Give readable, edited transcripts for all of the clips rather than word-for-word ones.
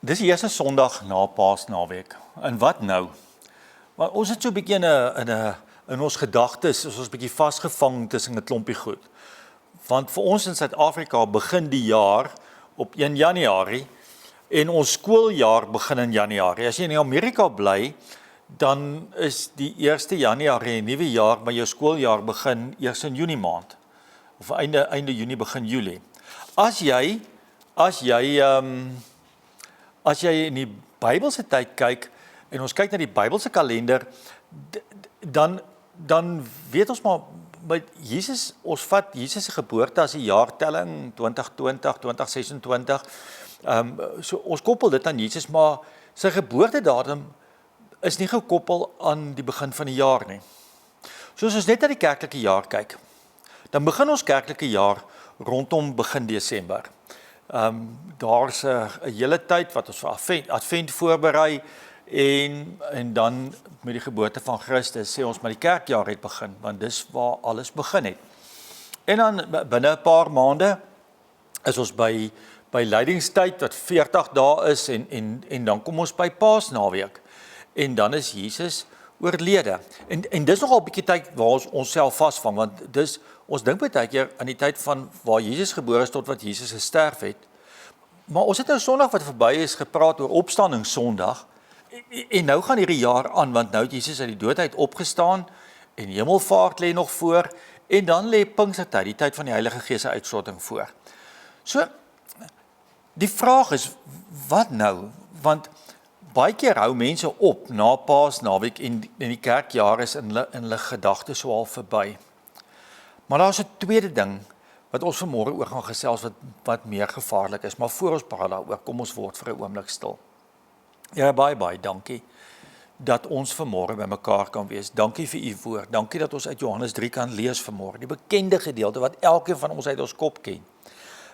Dis die eerste Sondag na Paasnaweek. En wat nou? Maar ons het so 'n bietjie in ons gedagtes, is ons bietjie vasgevang tussen 'n klompie goed. Want vir ons in Suid-Afrika begin die jaar op 1 Januarie en ons skooljaar begin in Januarie. As jy in Amerika bly, dan is die 1 Januarie 'n nuwe jaar, maar jou skooljaar begin eers in Junie maand. Of einde Junie begin Julie. As jy in die Bybelse tyd kyk en ons kyk na die Bybelse kalender, dan weet ons maar met Jesus, ons vat Jesus se geboorte as die jaartelling 2020, 2026. So ons koppel dit aan Jesus, maar sy geboortedatum is nie gekoppel aan die begin van die jaar nie. So as ons net na die kerklike jaar kyk, dan begin ons kerklike jaar rondom begin Desember. Daar's 'n hele tyd wat ons vir Advent voorberei en dan met die geboorte van Christus sê ons maar die kerkjaar het begin, want dis waar alles begin het. En dan binne 'n paar maande is ons by lydingstyd wat 40 dae is en dan kom ons by Paasnaweek. En dan is Jesus oorlede. En dis nogal 'n bietjie tyd waar ons onsself vasvang, want ons dink baie keer aan die tyd van waar Jesus gebore is tot wat Jesus gesterf het. Maar ons het nou Sondag wat verby is gepraat oor Opstanding Sondag. En nou gaan hierdie jaar aan, want nou het Jesus uit die dood uit opgestaan en hemelvaart lê nog voor en dan lê Pinkstertyd, die tyd van die Heilige Gees se uitstorting voor. So die vraag is, wat nou? Want baie keer hou mense op na Paasnaweek en die kerkjaar is in hulle gedagtes so al verby. Maar daar's 'n tweede ding wat ons vanmôre oor gaan gesels wat meer gevaarlik is, maar voor ons praat daaroor, kom ons word vir 'n oomblik stil. Ja, baie dankie dat ons vanmôre by mekaar kan wees. Dankie vir u woord. Dankie dat ons uit Johannes 3 kan lees vanmôre, die bekende gedeelte wat elkeen van ons uit ons kop ken.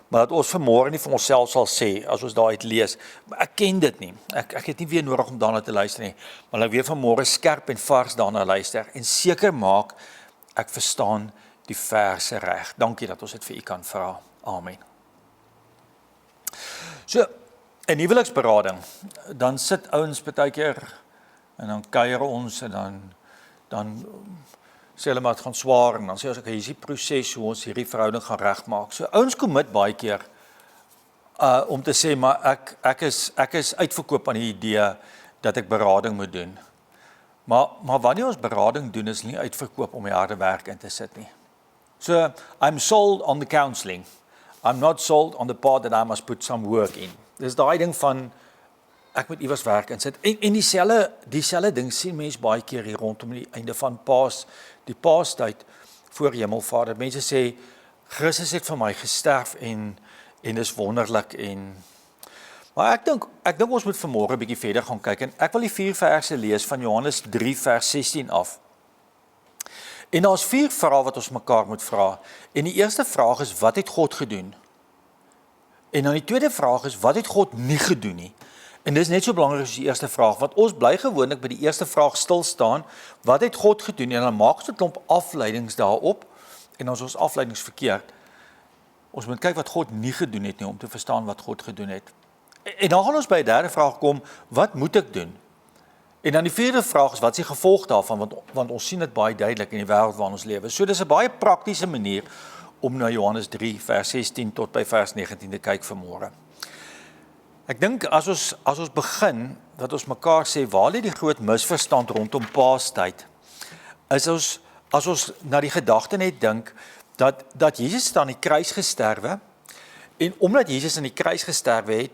Maar dat ons vanmôre nie vir onsself sal sê as ons daaruit lees, maar ek ken dit nie. Ek het nie weer nodig om daarna te luister nie, maar ek weer vanmôre skerp en vars daarna luister en seker maak ek verstaan die verse reg. Dankie dat ons dit vir u kan vra. Amen. So, in huweliksberading, dan sit ouens baie keer en dan kuier ons en dan sê hulle maar het gaan swaar en dan sê ons ek hier is die proses hoe ons hierdie verhouding gaan regmaak. So ouens commit baie keer om te sê maar ek is uitverkoop aan die idee dat ek berading moet doen. Maar wanneer ons berading doen is nie uitverkoop om die harde werk in te sit nie. So I'm sold on the counseling. I'm not sold on the part that I must put some work in. Dis daai ding van ek moet iewers werk insit. En dieselfde ding sien mense baie keer hier rondom die einde van die Paastyd voor Hemelvaart. Dat mense sê Christus het vir my gesterf en dis wonderlik maar ek dink ons moet vanmôre 'n bietjie verder gaan kyk en ek wil die 4 verse lees van Johannes 3 vers 16 af. En daar's 4 vrae wat ons mekaar moet vra. En die eerste vraag is wat het God gedoen? En dan die tweede vraag is wat het God nie gedoen nie? En dis net so belangrik as die eerste vraag, want ons bly gewoonlik by die eerste vraag stil staan, wat het God gedoen? En dan maak ons 'n klomp afleidings daarop, en as ons afleidings verkeerd, ons moet kyk wat God nie gedoen het nie, om te verstaan wat God gedoen het. En dan gaan ons by die derde vraag kom, wat moet ek doen? En dan die vierde vraag is, wat is die gevolg daarvan? Want ons sien dit baie duidelik in die wêreld waarin ons lewe. So dis 'n baie praktiese manier om na Johannes 3 vers 16 tot by vers 19 te kyk vanmôre. Ek dink as ons begin, dat ons mekaar sê, waar lê die groot misverstand rondom Paastyd, is as ons na die gedagte net dink, dat Jesus het aan die kruis gesterwe, en omdat Jesus aan die kruis gesterwe het,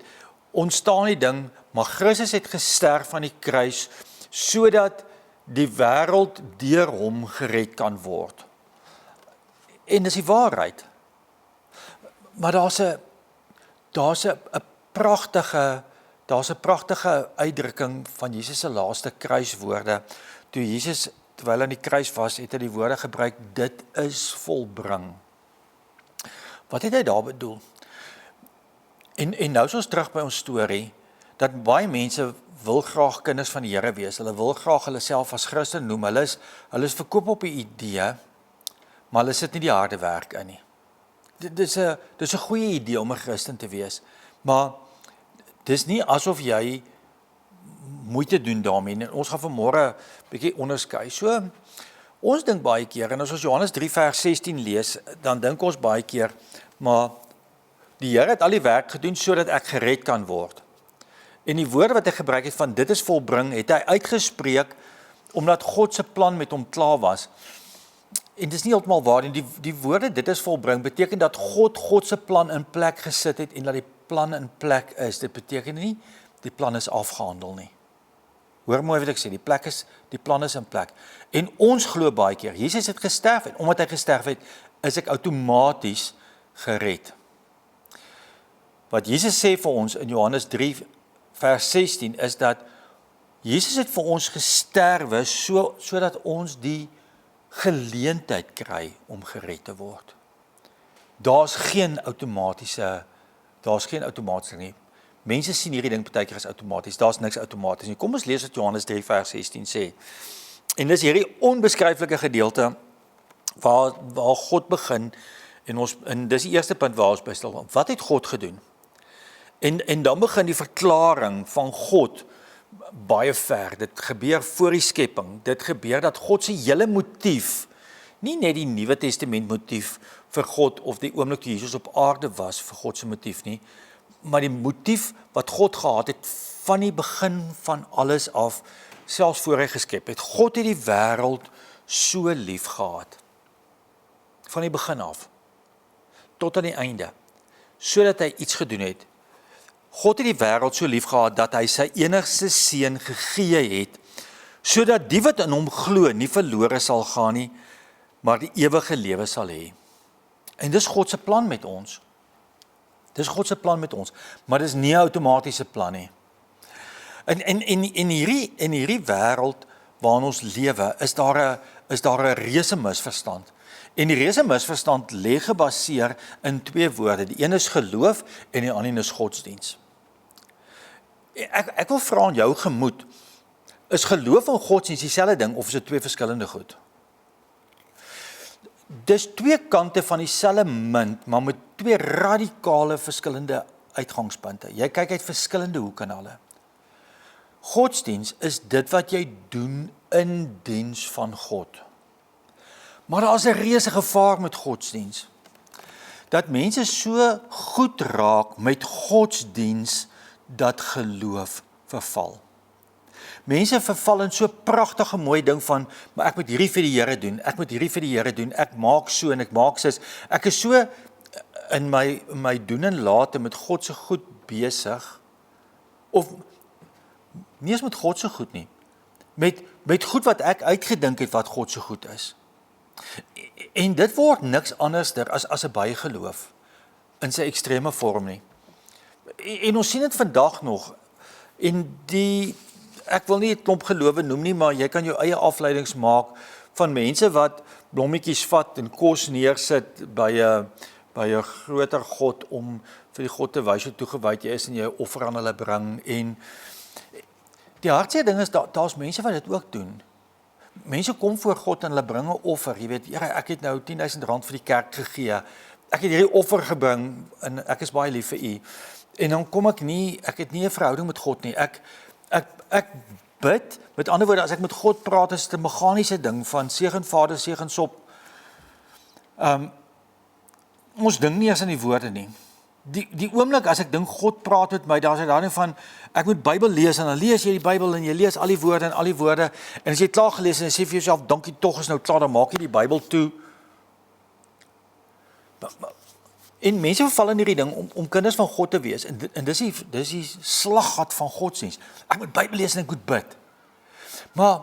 ontstaan die ding, maar Christus het gesterf aan die kruis, sodat die wêreld deur hom gered kan word. En dis die waarheid. Maar daar's 'n pragtige uitdrukking van Jesus se laaste kruiswoorde. Toe Jesus, terwyl hy aan die kruis was, het hy die woorde gebruik, dit is volbring. Wat het hy daar bedoel? En nou is ons terug by ons storie, dat baie mense wil graag kinders van die Here wees, hulle wil graag hulle self as Christen noem, hulle is verkoop op 'n idee, maar hulle sit nie die harde werk in nie. Dis 'n goeie idee om 'n Christen te wees, maar dis nie asof jy moeite doen daarmee nie. Ons gaan vanmôre 'n bietjie onderskei. So, ons dink baie keer, en as ons Johannes 3 vers 16 lees, dan dink ons baie keer, maar die Here het al die werk gedoen sodat ek gered kan word. En die woorde wat hy gebruik het van dit is volbring, het hy uitgespreek omdat God se plan met hom klaar was. En dis nie heeltemal waar nie. Die woorde dit is volbring beteken dat God se plan in plek gesit het en dat die plan in plek is. Dit beteken nie die plan is afgehandel nie. Hoor mooi wat ek sê, die plan is in plek. En ons glo baie keer, Jesus het gesterf en omdat hy gesterf het, is ek outomaties gered. Wat Jesus sê vir ons in Johannes 3 vers 16 is dat Jesus het vir ons gesterwe sodat ons die geleentheid kry om gered te word. Daar's geen outomatiese nie. Mense sien hierdie ding partykeer as outomaties. Daar's niks outomaties nie. Kom ons lees wat Johannes 3 vers 16 sê. En dis hierdie onbeskryflike gedeelte waar God begin en dis die eerste punt waar ons by stil. Wat het God gedoen? En dan begin die verklaring van God baie ver. Dit gebeur voor die skepping. Dit gebeur dat God se hele motief, nie net die Nuwe Testament motief vir God of die oomblik toe Jesus op aarde was vir God se motief nie, maar die motief wat God gehad het van die begin van alles af, selfs voor hy geskep het. God het die wêreld so lief gehad. Van die begin af tot aan die einde, sodat hy iets gedoen het. God het die wêreld so lief gehad dat hy sy enigste seun gegee het, sodat die wat in hom glo nie verlore sal gaan nie, maar die ewige lewe sal hê. En dis God se plan met ons. Dis God se plan met ons, maar dis nie 'n outomatiese plan nie. In hierdie wêreld waarin ons lewe, is daar 'n reuse misverstand. En die reuse misverstand lê gebaseer in twee woorde. Die een is geloof en die ander is godsdiens. Ek wil vra in jou gemoed, is geloof en godsdiens dieselfde ding of is dit twee verskillende goed? Dis twee kante van dieselfde munt, maar met twee radikale verskillende uitgangspunte. Jy kyk uit verskillende hoeke na hulle. Godsdiens is dit wat jy doen in diens van God. Maar daar is 'n reuse gevaar met godsdiens. Dat mense so goed raak met godsdiens dat geloof verval. Mense verval in so 'n pragtige mooi ding van, maar ek moet hierdie vir die Here doen, ek moet hierdie vir die Here doen, ek maak so en ek maak sis. Ek is so in my doen en late met God se goed besig, of nie eens met God se goed nie, met goed wat ek uitgedink het wat God se goed is. En dit word niks anderster as 'n bygeloof in sy ekstreme vorm nie. En ons sien dit vandag nog, en ek wil nie 'n klomp gelowe noem nie, maar jy kan jou eie afleidings maak van mense wat blommetjies vat en kos neersit by 'n groter God om vir die God te wys hoe toegewyd jy is en jy 'n offer aan hulle bring. En die hartseer ding is, daar's mense wat dit ook doen. Mense kom voor God en hulle bring 'n offer. Jy weet, Here, ek het nou R10,000 vir die kerk gegee. Ek het hierdie offer gebring en ek is baie lief vir u. En dan kom ek het nie 'n verhouding met God nie. Ek bid, met ander woorde, as ek met God praat, is dit 'n meganiese ding van seën Vader, seën Sop. Ons dink nie eens aan die woorde nie. Die oomblik as ek dink God praat met my, daar's daarin van ek moet Bybel lees en dan lees jy die Bybel en jy lees al die woorde en as jy klaar gelees en sê vir jouself dankie tog is nou klaar, dan maak jy die Bybel toe. En mense verval in hierdie ding om kinders van God te wees en dis die slaggat van godsdiens. Ek moet Bybel lees en ek moet bid. Maar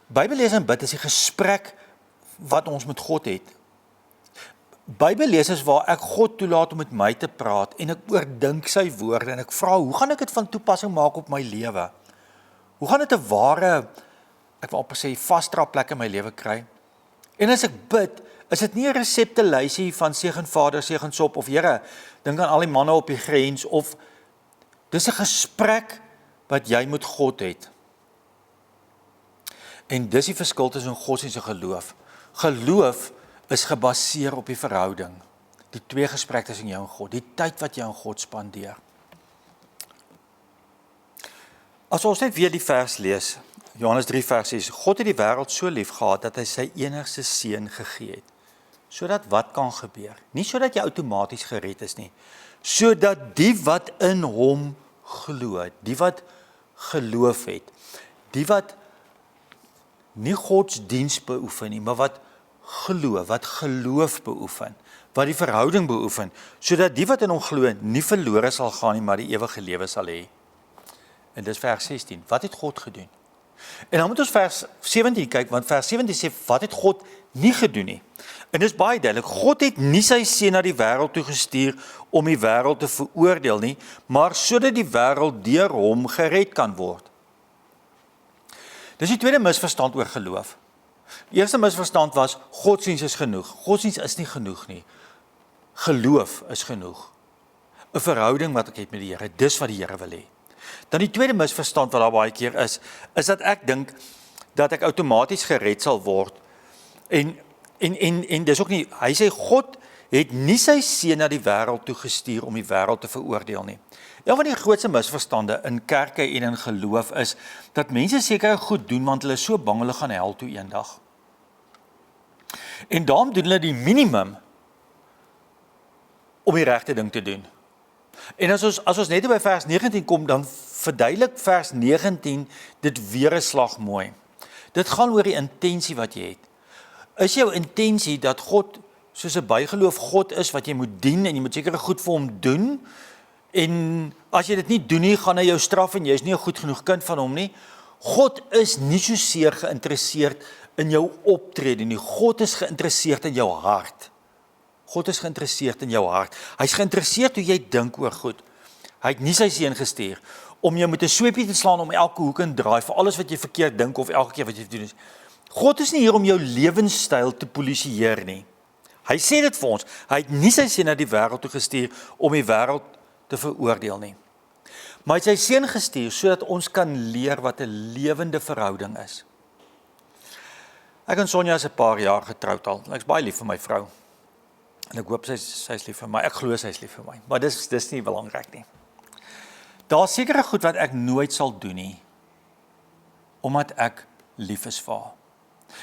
Bybel lees en bid is die gesprek wat ons met God het. Bybel lees is waar ek God toelaat om met my te praat en ek oordink sy woorde en ek vra, hoe gaan ek dit van toepassing maak op my lewe? Hoe gaan dit 'n ware, ek wil amper sê, vasdraplek in my lewe kry? En as ek bid, is dit nie 'n reseptelysie van seën Vader, seën Sop of Here, dink aan al die manne op die grens, of dis 'n gesprek wat jy met God het. En dis die verskil tussen godsdiens en geloof. Geloof is gebaseer op die verhouding, die twee gesprekke tussen jou en God, die tyd wat jy aan God spandeer. As ons net weer die vers lees, Johannes 3 vers 6, God het die wêreld so lief gehad dat hy sy enigste seun gegee het. Sodat wat kan gebeur? Nie sodat jy outomaties gered is nie, sodat die wat in hom glo, die wat geloof het, die wat nie godsdiens beoefen nie, maar wat glo, wat geloof beoefen, wat die verhouding beoefen, sodat die wat in hom glo nie verlore sal gaan nie, maar die ewige lewe sal hê. En dis vers 16. Wat het God gedoen? En dan moet ons vers 17 kyk, want vers 17 sê, wat het God nie gedoen nie? En dis baie duidelik, God het nie sy seun na die wêreld toe gestuur om die wêreld te veroordeel nie, maar sodat die wêreld deur hom gered kan word. Dis die tweede misverstand oor geloof. Die eerste misverstand was, godsdiens is genoeg. Godsdiens is nie genoeg nie. Geloof is genoeg. 'n Verhouding wat ek het met die Here, dis wat die Here wil hê. Dan die tweede misverstand wat daar baie keer is dat ek dink dat ek outomaties gered sal word. En dis ook nie, hy sê God het nie sy seun na die wêreld toe gestuur om die wêreld te veroordeel nie. Een van die grootste misverstande in kerke en in geloof is dat mense sekere goed doen want hulle is so bang hulle gaan hel toe eendag. En daarom doen hulle die minimum om die regte ding te doen. En as ons net by vers 19 kom, dan verduidelik vers 19 dit weer 'n slag mooi. Dit gaan oor die intensie wat jy het. Is jou intensie dat God soos 'n bygeloof God is wat jy moet dien en jy moet sekere goed vir hom doen? En as jy dit nie doen nie, gaan hy jou straf en jy is nie 'n goed genoeg kind van hom nie. God is nie so seer geïnteresseerd in jou optrede nie. God is geïnteresseerd in jou hart. God is geïnteresseerd in jou hart. Hy's geïnteresseerd hoe jy dink oor goed. Hy het nie sy seun gestuur om jou met 'n sweepie te slaan om elke hoek en draai vir alles wat jy verkeerd dink of elke keer wat jy doen. God is nie hier om jou lewenstyl te polisieer nie. Hy sê dit vir ons. Hy het nie sy seun na die wêreld toe gestuur om die wêreld te veroordeel nie. Maar hy het sy seun gestuur sodat ons kan leer wat 'n lewende verhouding is. Ek en Sonja is 'n paar jaar getroud al. Ek's baie lief vir my vrou. En ek hoop sy's lief vir my. Ek glo sy's lief vir my. Maar dis nie belangrik nie. Daar's sekere goed wat ek nooit sal doen nie, omdat ek lief is vir haar.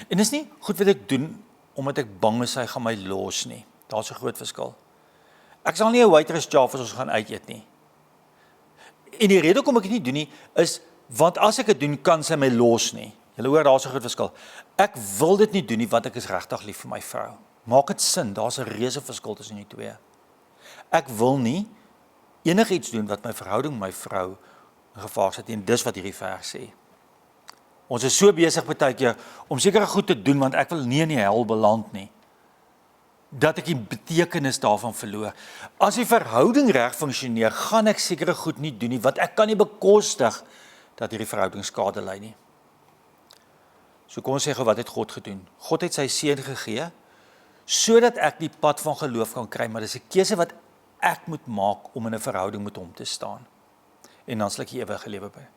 En dis nie goed wat ek doen omdat ek bang is sy gaan my los nie. Daar's 'n groot verskil. Ek sal nie 'n waitress job as ons gaan uit eet nie. En die rede hoekom ek dit nie doen nie, is want as ek dit doen, kan sy my los nie. Julle hoor, daar's 'n groot verskil. Ek wil dit nie doen nie, want ek is regtig lief vir my vrou. Maak dit sin, daar's 'n reuse verskil tussen die twee. Ek wil nie enigiets doen wat my verhouding met my vrou in gevaar sit, en dis wat hierdie vers sê. Ons is so besig baie keer om sekere goed te doen, want ek wil nie in die hel beland nie, dat ek die betekenis daarvan verloor. As die verhouding reg funksioneer, gaan ek sekere goed nie doen nie, want ek kan nie bekostig dat hierdie verhouding skade ly nie. So kom ons sê gou, wat het God gedoen? God het sy seun gegee, sodat ek die pad van geloof kan kry, maar dis 'n keuse wat ek moet maak om in 'n verhouding met hom te staan. En dan sal ek die ewige lewe by.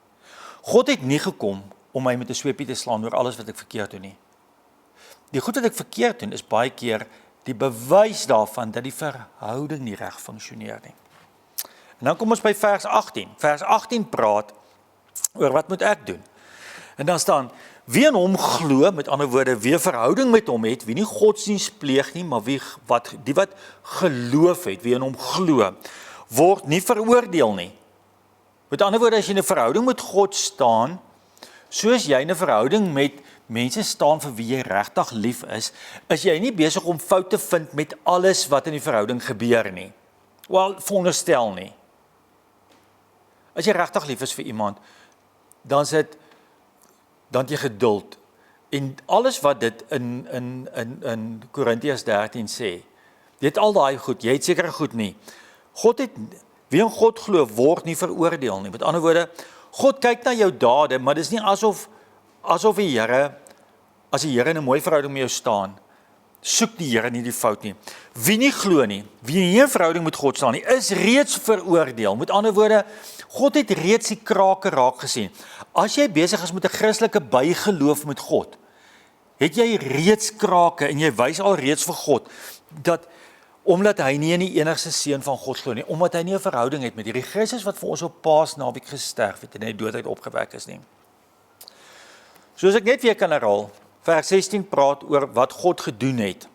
God het nie gekom om my met 'n sweepie te slaan oor alles wat ek verkeerd doen nie. Die goed wat ek verkeerd doen is baie keer die bewys daarvan dat die verhouding nie reg funksioneer nie. En dan kom ons by vers 18. Vers 18 praat oor wat moet ek doen? En dan staan, wie in hom glo, met ander woorde, wie 'n verhouding met hom het, wie nie godsdiens pleeg nie, maar die wat geloof het, wie in hom glo, word nie veroordeel nie. Met ander woorde, as jy in 'n verhouding met God staan, soos jy in 'n verhouding met mense staan vir wie jy regtig lief is jy nie besig om fout te vind met alles wat in die verhouding gebeur nie. Wel, veronderstel nie. As jy regtig lief is vir iemand, dan het jy geduld. En alles wat dit in Korintiërs 13 sê, jy het al daai goed, jy het sekere goed nie. Wie in God glo, word nie veroordeel nie. Met ander woorde, God kyk na jou dade, maar dis nie asof die Here, as die Here in 'n mooi verhouding met jou staan, soek die Here nie die fout nie. Wie nie glo nie, wie nie 'n verhouding met God staan nie, is reeds veroordeel. Met ander woorde, God het reeds die krake raak gesien. As jy besig is met 'n Christelike bygeloof met God, het jy reeds krake en jy wys al reeds vir God dat omdat hy nie in die enigste seun van God glo nie, omdat hy nie 'n verhouding het met hierdie Christus wat vir ons op Paasnaweek gesterf het en uit die dood opgewek is nie. Soos ek net weer kan herhaal, vers 16 praat oor wat God gedoen het.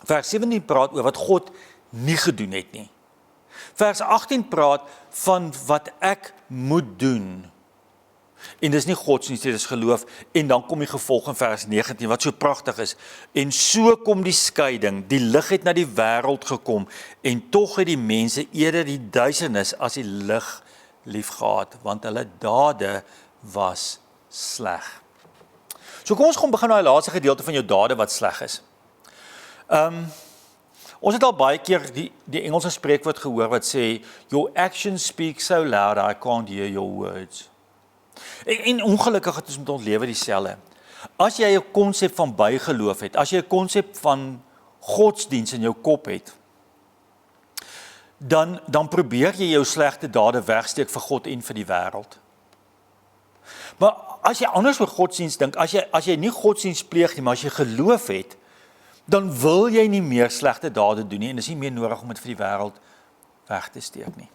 Vers 17 praat oor wat God nie gedoen het nie. Vers 18 praat van wat ek moet doen. En dis nie godsdienst, dit is geloof. En dan kom die gevolg in vers 19, wat so pragtig is. En so kom die skeiding, die lig het na die wêreld gekom, en tog het die mense eerder die duisternis as die lig liefgehad, want hulle dade was sleg. So kom ons gaan begin met die laaste gedeelte van jou dade wat sleg is. Ons het al baie keer die Engelse spreekwoord gehoor wat sê, your actions speak so loud, I can't hear your words. En ongelukkig het ons met ons lewe dieselfde. As jy 'n konsep van bygeloof het, as jy 'n konsep van godsdiens in jou kop het, dan probeer jy jou slegte dade wegsteek vir God en vir die wêreld. Maar as jy anders oor godsdiens dink, as jy nie godsdiens pleeg nie, maar as jy geloof het, dan wil jy nie meer slegte dade doen nie, en is nie meer nodig om dit vir die wêreld weg te steek nie.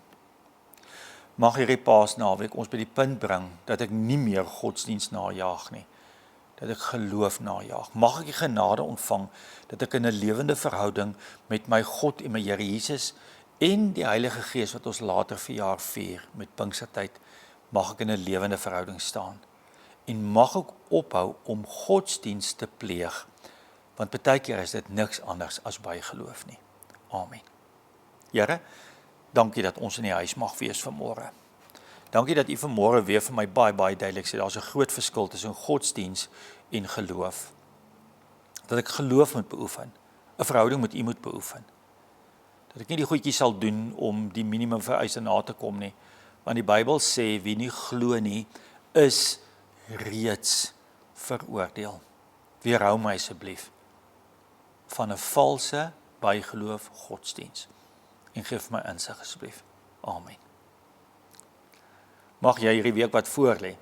Mag hierdie Paasnaweek ons by die punt bring, dat ek nie meer godsdiens najaag nie, dat ek geloof najaag. Mag ek die genade ontvang, dat ek in 'n lewende verhouding met my God en my Here Jesus, en die Heilige Gees wat ons later verjaar vier, met Pinkstertyd, mag ek in 'n lewende verhouding staan. En mag ek ophou om godsdiens te pleeg, want baie keer is dit niks anders as bygeloof nie. Amen. Here, dankie dat ons in die huis mag wees vanmôre. Dankie dat U vanmôre weer vir my baie duidelik sê, daar's 'n groot verskil tussen godsdiens en geloof. Dat ek geloof moet beoefen, 'n verhouding met U moet beoefen. Dat ek nie die goedjies sal doen om die minimum vereiste na te kom nie, want die Bybel sê, wie nie glo nie, is reeds veroordeel. Weerhou my asseblief van 'n valse bygeloof godsdiens. En geef my insig asseblief. Amen. Mag jy hierdie week wat voor lê,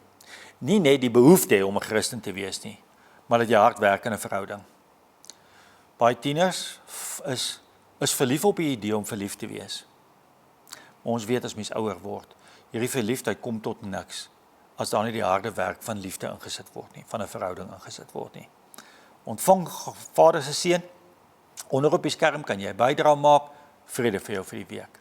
nie net die behoefte hê om 'n Christen te wees nie, maar dat jy hard werk in 'n verhouding. Baie tieners is verlief op die idee om verlief te wees. Maar ons weet as mens ouer word, hierdie verliefdheid kom tot niks, as daar nie die harde werk van liefde ingesit word nie, van 'n verhouding ingesit word nie. Ontvang Vader se seën. Onder op die skerm kan jy 'n bydrae maak. Vrede vir jou vir die week.